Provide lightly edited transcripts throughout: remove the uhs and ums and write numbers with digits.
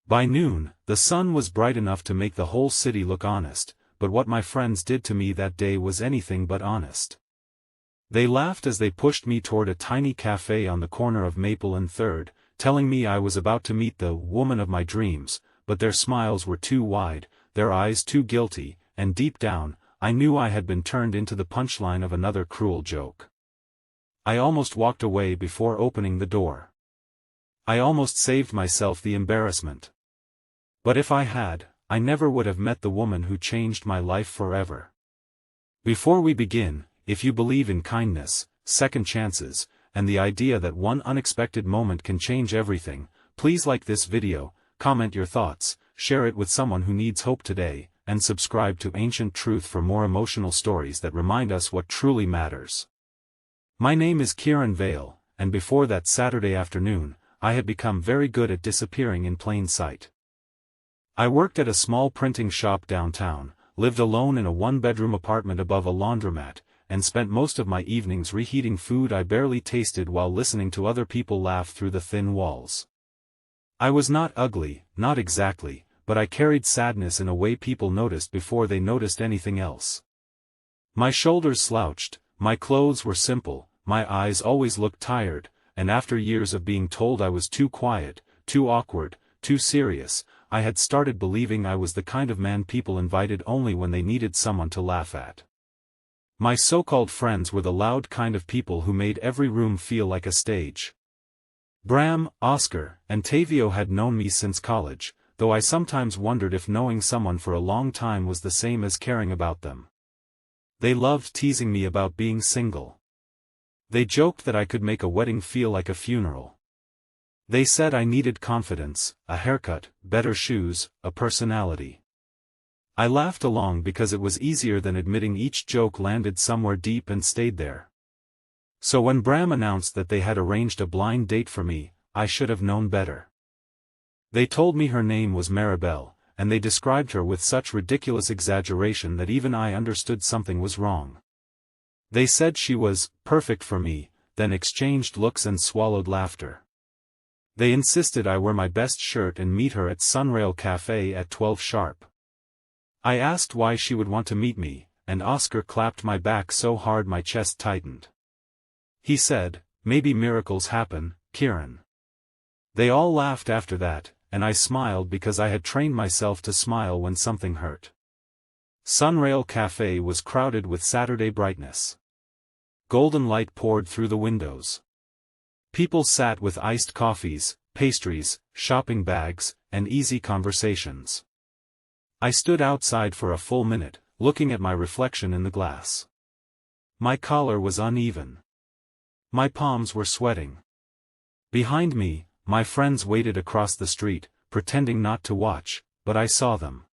By noon, the sun was bright enough to make the whole city look honest, but what my friends did to me that day was anything but honest. They laughed as they pushed me toward a tiny cafe on the corner of Maple and 3rd, telling me I was about to meet the woman of my dreams, but their smiles were too wide, their eyes too guilty, and deep down, I knew I had been turned into the punchline of another cruel joke. I almost walked away before opening the door. I almost saved myself the embarrassment. But if I had, I never would have met the woman who changed my life forever. Before we begin, if you believe in kindness, second chances, and the idea that one unexpected moment can change everything, please like this video, comment your thoughts, share it with someone who needs hope today, and subscribe to Ancient Truth for more emotional stories that remind us what truly matters. My name is Kieran Vale, and before that Saturday afternoon, I had become very good at disappearing in plain sight. I worked at a small printing shop downtown, lived alone in a one-bedroom apartment above a laundromat, and spent most of my evenings reheating food I barely tasted while listening to other people laugh through the thin walls. I was not ugly, not exactly, but I carried sadness in a way people noticed before they noticed anything else. My shoulders slouched, my clothes were simple, my eyes always looked tired, and after years of being told I was too quiet, too awkward, too serious, I had started believing I was the kind of man people invited only when they needed someone to laugh at. My so-called friends were the loud kind of people who made every room feel like a stage. Bram, Oscar, and Tavio had known me since college, though I sometimes wondered if knowing someone for a long time was the same as caring about them. They loved teasing me about being single. They joked that I could make a wedding feel like a funeral. They said I needed confidence, a haircut, better shoes, a personality. I laughed along because it was easier than admitting each joke landed somewhere deep and stayed there. So when Bram announced that they had arranged a blind date for me, I should have known better. They told me her name was Maribel, and they described her with such ridiculous exaggeration that even I understood something was wrong. They said she was perfect for me, then exchanged looks and swallowed laughter. They insisted I wear my best shirt and meet her at Sunrail Cafe at 12 sharp. I asked why she would want to meet me, and Oscar clapped my back so hard my chest tightened. He said, "Maybe miracles happen, Kieran." They all laughed after that, and I smiled because I had trained myself to smile when something hurt. Sunrail Cafe was crowded with Saturday brightness. Golden light poured through the windows. People sat with iced coffees, pastries, shopping bags, and easy conversations. I stood outside for a full minute, looking at my reflection in the glass. My collar was uneven. My palms were sweating. Behind me, my friends waited across the street, pretending not to watch, but I saw them.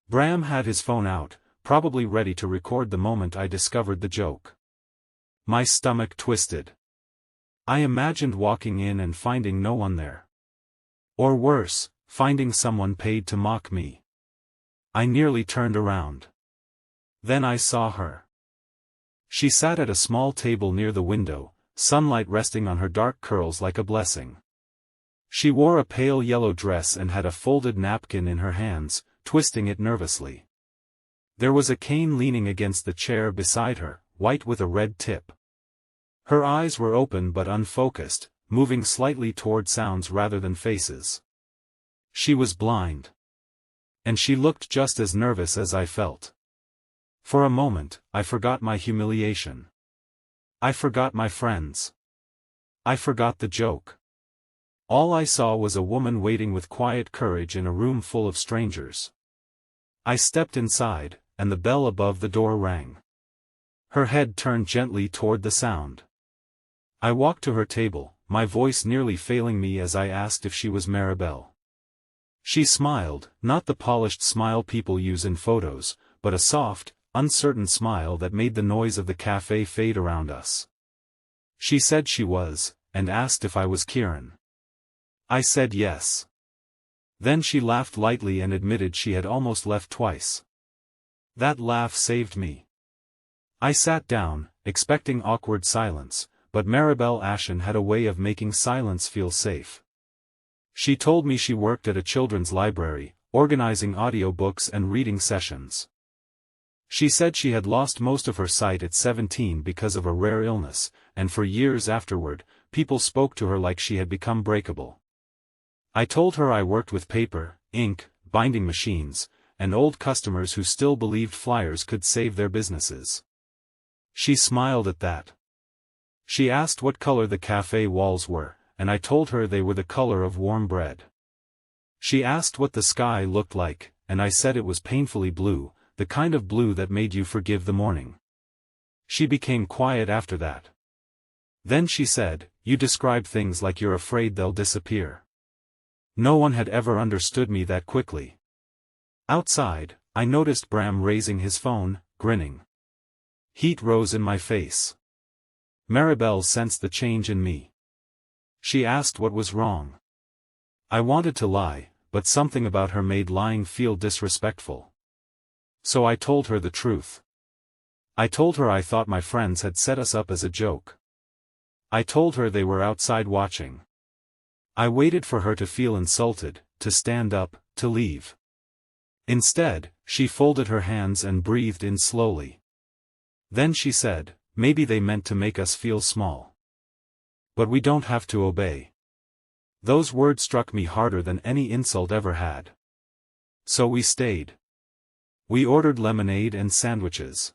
Bram had his phone out, probably ready to record the moment I discovered the joke. My stomach twisted. I imagined walking in and finding no one there. Or worse, finding someone paid to mock me. I nearly turned around. Then I saw her. She sat at a small table near the window, sunlight resting on her dark curls like a blessing. She wore a pale yellow dress and had a folded napkin in her hands, twisting it nervously. There was a cane leaning against the chair beside her, white with a red tip. Her eyes were open but unfocused, moving slightly toward sounds rather than faces. She was blind. And she looked just as nervous as I felt. For a moment, I forgot my humiliation. I forgot my friends. I forgot the joke. All I saw was a woman waiting with quiet courage in a room full of strangers. I stepped inside, and the bell above the door rang. Her head turned gently toward the sound. I walked to her table, my voice nearly failing me as I asked if she was Maribel. She smiled, not the polished smile people use in photos, but a soft, uncertain smile that made the noise of the cafe fade around us. She said she was, and asked if I was Kieran. I said yes. Then she laughed lightly and admitted she had almost left twice. That laugh saved me. I sat down, expecting awkward silence, but Maribel Ashen had a way of making silence feel safe. She told me she worked at a children's library, organizing audiobooks and reading sessions. She said she had lost most of her sight at 17 because of a rare illness, and for years afterward, people spoke to her like she had become breakable. I told her I worked with paper, ink, binding machines, and old customers who still believed flyers could save their businesses. She smiled at that. She asked what color the cafe walls were, and I told her they were the color of warm bread. She asked what the sky looked like, and I said it was painfully blue, the kind of blue that made you forgive the morning. She became quiet after that. Then she said, "You describe things like you're afraid they'll disappear." No one had ever understood me that quickly. Outside, I noticed Bram raising his phone, grinning. Heat rose in my face. Maribel sensed the change in me. She asked what was wrong. I wanted to lie, but something about her made lying feel disrespectful. So I told her the truth. I told her I thought my friends had set us up as a joke. I told her they were outside watching. I waited for her to feel insulted, to stand up, to leave. Instead, she folded her hands and breathed in slowly. Then she said, "Maybe they meant to make us feel small. But we don't have to obey." Those words struck me harder than any insult ever had. So we stayed. We ordered lemonade and sandwiches.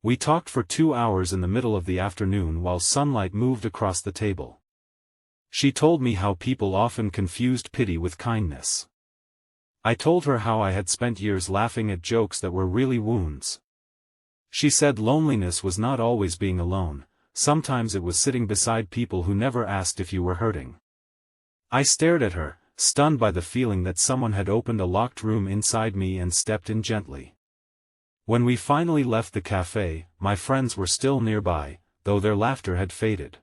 We talked for 2 hours in the middle of the afternoon while sunlight moved across the table. She told me how people often confused pity with kindness. I told her how I had spent years laughing at jokes that were really wounds. She said loneliness was not always being alone, sometimes it was sitting beside people who never asked if you were hurting. I stared at her, stunned by the feeling that someone had opened a locked room inside me and stepped in gently. When we finally left the cafe, my friends were still nearby, though their laughter had faded.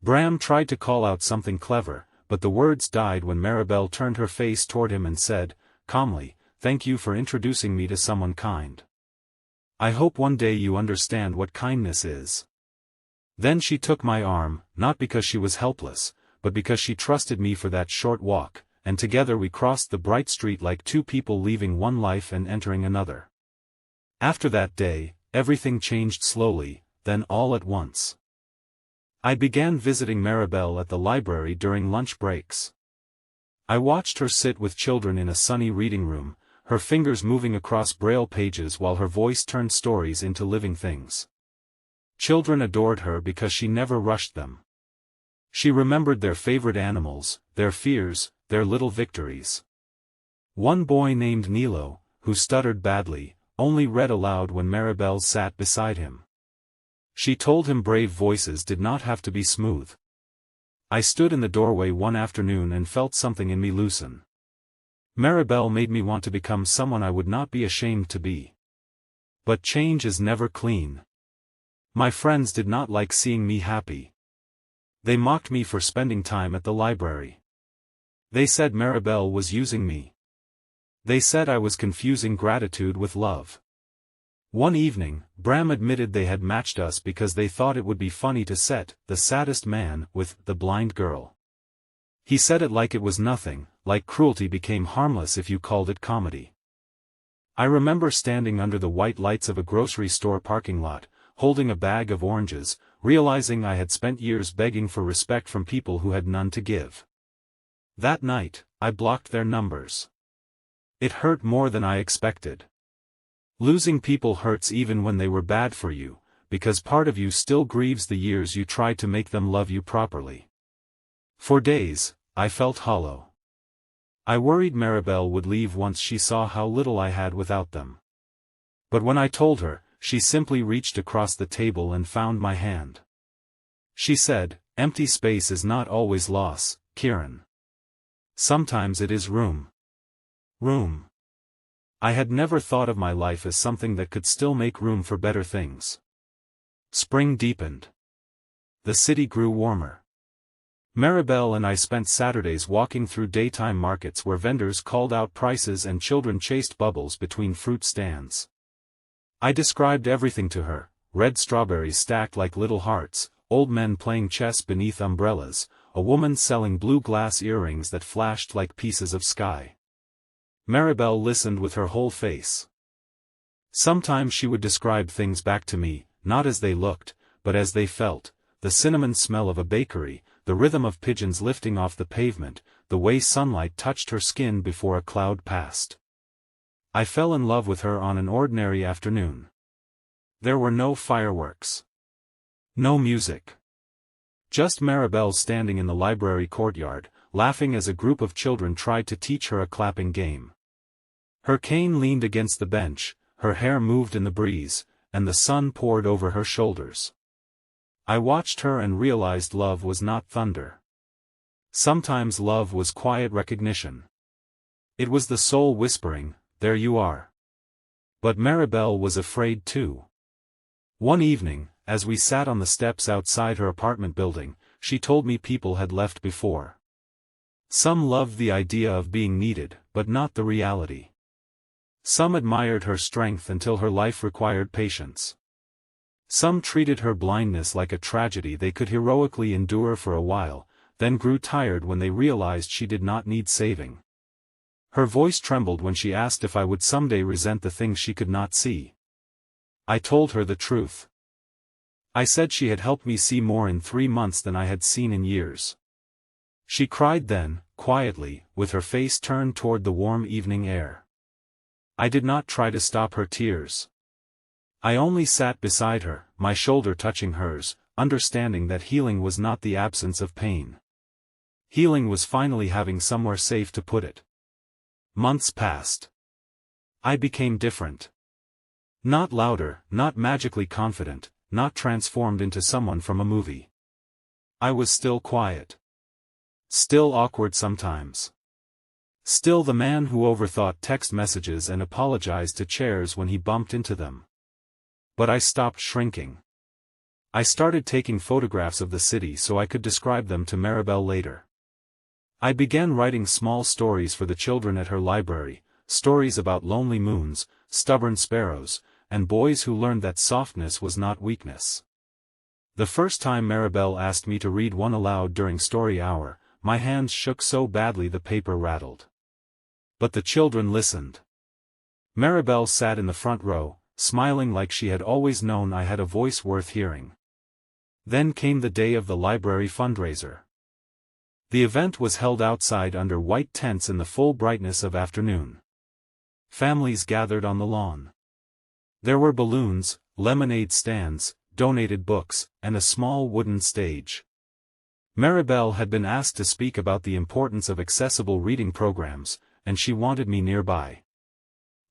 Bram tried to call out something clever, but the words died when Maribel turned her face toward him and said, calmly, "Thank you for introducing me to someone kind. I hope one day you understand what kindness is." Then she took my arm, not because she was helpless, but because she trusted me for that short walk, and together we crossed the bright street like two people leaving one life and entering another. After that day, everything changed slowly, then all at once. I began visiting Maribel at the library during lunch breaks. I watched her sit with children in a sunny reading room, her fingers moving across braille pages while her voice turned stories into living things. Children adored her because she never rushed them. She remembered their favorite animals, their fears, their little victories. One boy named Nilo, who stuttered badly, only read aloud when Maribel sat beside him. She told him brave voices did not have to be smooth. I stood in the doorway one afternoon and felt something in me loosen. Maribel made me want to become someone I would not be ashamed to be. But change is never clean. My friends did not like seeing me happy. They mocked me for spending time at the library. They said Maribel was using me. They said I was confusing gratitude with love. One evening, Bram admitted they had matched us because they thought it would be funny to set the saddest man with the blind girl. He said it like it was nothing, like cruelty became harmless if you called it comedy. I remember standing under the white lights of a grocery store parking lot, holding a bag of oranges, realizing I had spent years begging for respect from people who had none to give. That night, I blocked their numbers. It hurt more than I expected. Losing people hurts even when they were bad for you, because part of you still grieves the years you tried to make them love you properly. For days, I felt hollow. I worried Maribel would leave once she saw how little I had without them. But when I told her, she simply reached across the table and found my hand. She said, "Empty space is not always loss, Kieran. Sometimes it is room." Room. I had never thought of my life as something that could still make room for better things. Spring deepened. The city grew warmer. Maribel and I spent Saturdays walking through daytime markets where vendors called out prices and children chased bubbles between fruit stands. I described everything to her: red strawberries stacked like little hearts, old men playing chess beneath umbrellas, a woman selling blue glass earrings that flashed like pieces of sky. Maribel listened with her whole face. Sometimes she would describe things back to me, not as they looked, but as they felt: the cinnamon smell of a bakery, the rhythm of pigeons lifting off the pavement, the way sunlight touched her skin before a cloud passed. I fell in love with her on an ordinary afternoon. There were no fireworks. No music. Just Maribel standing in the library courtyard, laughing as a group of children tried to teach her a clapping game. Her cane leaned against the bench, her hair moved in the breeze, and the sun poured over her shoulders. I watched her and realized love was not thunder. Sometimes love was quiet recognition. It was the soul whispering, "There you are." But Maribel was afraid too. One evening, as we sat on the steps outside her apartment building, she told me people had left before. Some loved the idea of being needed, but not the reality. Some admired her strength until her life required patience. Some treated her blindness like a tragedy they could heroically endure for a while, then grew tired when they realized she did not need saving. Her voice trembled when she asked if I would someday resent the things she could not see. I told her the truth. I said she had helped me see more in 3 months than I had seen in years. She cried then, quietly, with her face turned toward the warm evening air. I did not try to stop her tears. I only sat beside her, my shoulder touching hers, understanding that healing was not the absence of pain. Healing was finally having somewhere safe to put it. Months passed. I became different. Not louder, not magically confident, not transformed into someone from a movie. I was still quiet. Still awkward sometimes. Still the man who overthought text messages and apologized to chairs when he bumped into them. But I stopped shrinking. I started taking photographs of the city so I could describe them to Maribel later. I began writing small stories for the children at her library, stories about lonely moons, stubborn sparrows, and boys who learned that softness was not weakness. The first time Maribel asked me to read one aloud during story hour, my hands shook so badly the paper rattled. But the children listened. Maribel sat in the front row, smiling like she had always known I had a voice worth hearing. Then came the day of the library fundraiser. The event was held outside under white tents in the full brightness of afternoon. Families gathered on the lawn. There were balloons, lemonade stands, donated books, and a small wooden stage. Maribel had been asked to speak about the importance of accessible reading programs, and she wanted me nearby.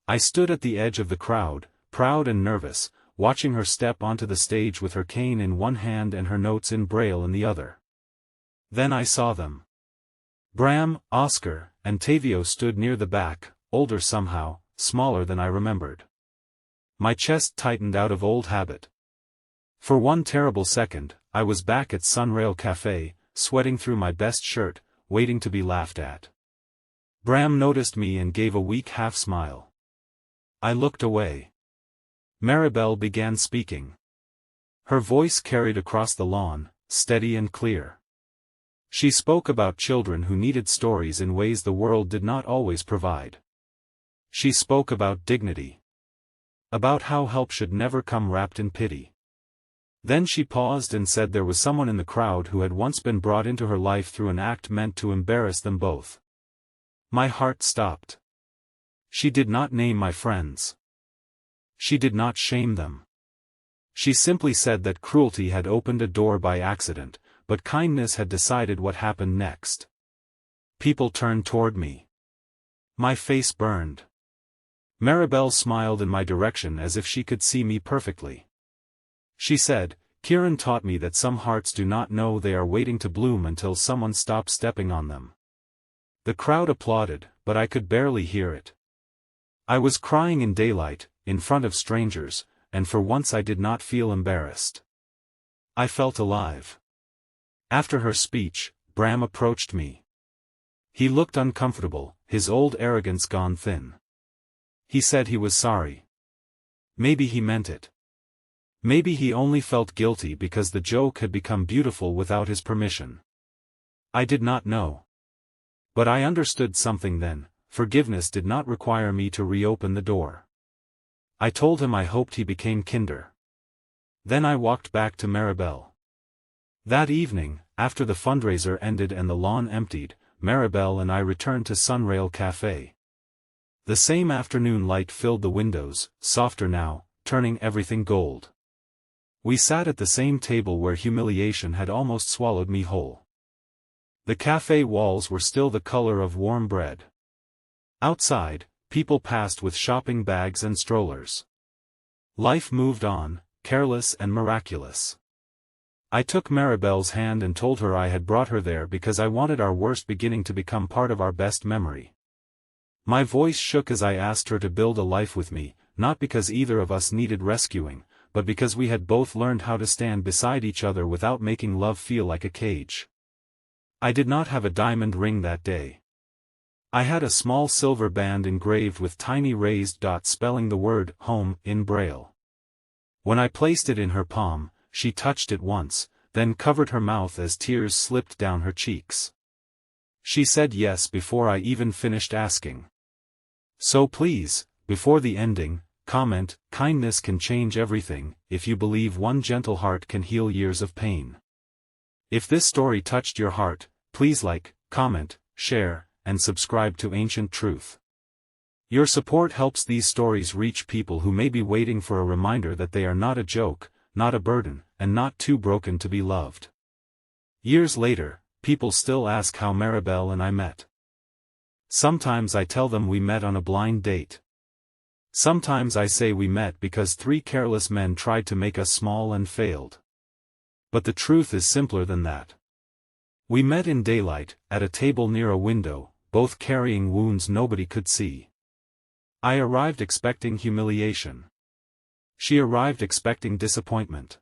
I stood at the edge of the crowd, proud and nervous, watching her step onto the stage with her cane in one hand and her notes in Braille in the other. Then I saw them. Bram, Oscar, and Tavio stood near the back, older somehow, smaller than I remembered. My chest tightened out of old habit. For one terrible second, I was back at Sunrail Cafe, sweating through my best shirt, waiting to be laughed at. Bram noticed me and gave a weak half-smile. I looked away. Maribel began speaking. Her voice carried across the lawn, steady and clear. She spoke about children who needed stories in ways the world did not always provide. She spoke about dignity. About how help should never come wrapped in pity. Then she paused and said there was someone in the crowd who had once been brought into her life through an act meant to embarrass them both. My heart stopped. She did not name my friends. She did not shame them. She simply said that cruelty had opened a door by accident, but kindness had decided what happened next. People turned toward me. My face burned. Maribel smiled in my direction as if she could see me perfectly. She said, "Kieran taught me that some hearts do not know they are waiting to bloom until someone stops stepping on them." The crowd applauded, but I could barely hear it. I was crying in daylight, in front of strangers, and for once I did not feel embarrassed. I felt alive. After her speech, Bram approached me. He looked uncomfortable, his old arrogance gone thin. He said he was sorry. Maybe he meant it. Maybe he only felt guilty because the joke had become beautiful without his permission. I did not know. But I understood something then. Forgiveness did not require me to reopen the door. I told him I hoped he became kinder. Then I walked back to Maribel. That evening, after the fundraiser ended and the lawn emptied, Maribel and I returned to Sunrail Cafe. The same afternoon light filled the windows, softer now, turning everything gold. We sat at the same table where humiliation had almost swallowed me whole. The cafe walls were still the color of warm bread. Outside, people passed with shopping bags and strollers. Life moved on, careless and miraculous. I took Maribel's hand and told her I had brought her there because I wanted our worst beginning to become part of our best memory. My voice shook as I asked her to build a life with me, not because either of us needed rescuing, but because we had both learned how to stand beside each other without making love feel like a cage. I did not have a diamond ring that day. I had a small silver band engraved with tiny raised dots spelling the word home in Braille. When I placed it in her palm, she touched it once, then covered her mouth as tears slipped down her cheeks. She said yes before I even finished asking. So please, before the ending, comment, kindness can change everything, if you believe one gentle heart can heal years of pain. If this story touched your heart, please like, comment, share, and subscribe to Ancient Truth. Your support helps these stories reach people who may be waiting for a reminder that they are not a joke, not a burden, and not too broken to be loved. Years later, people still ask how Maribel and I met. Sometimes I tell them we met on a blind date. Sometimes I say we met because 3 careless men tried to make us small and failed. But the truth is simpler than that. We met in daylight, at a table near a window, both carrying wounds nobody could see. I arrived expecting humiliation. She arrived expecting disappointment.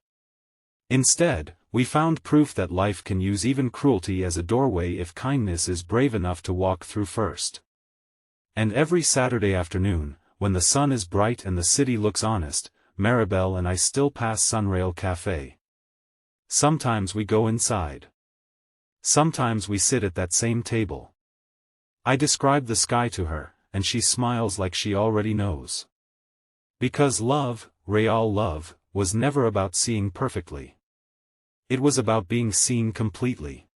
Instead, we found proof that life can use even cruelty as a doorway if kindness is brave enough to walk through first. And every Saturday afternoon, when the sun is bright and the city looks honest, Maribel and I still pass Sunrail Cafe. Sometimes we go inside. Sometimes we sit at that same table. I describe the sky to her, and she smiles like she already knows. Because love, real love, was never about seeing perfectly. It was about being seen completely.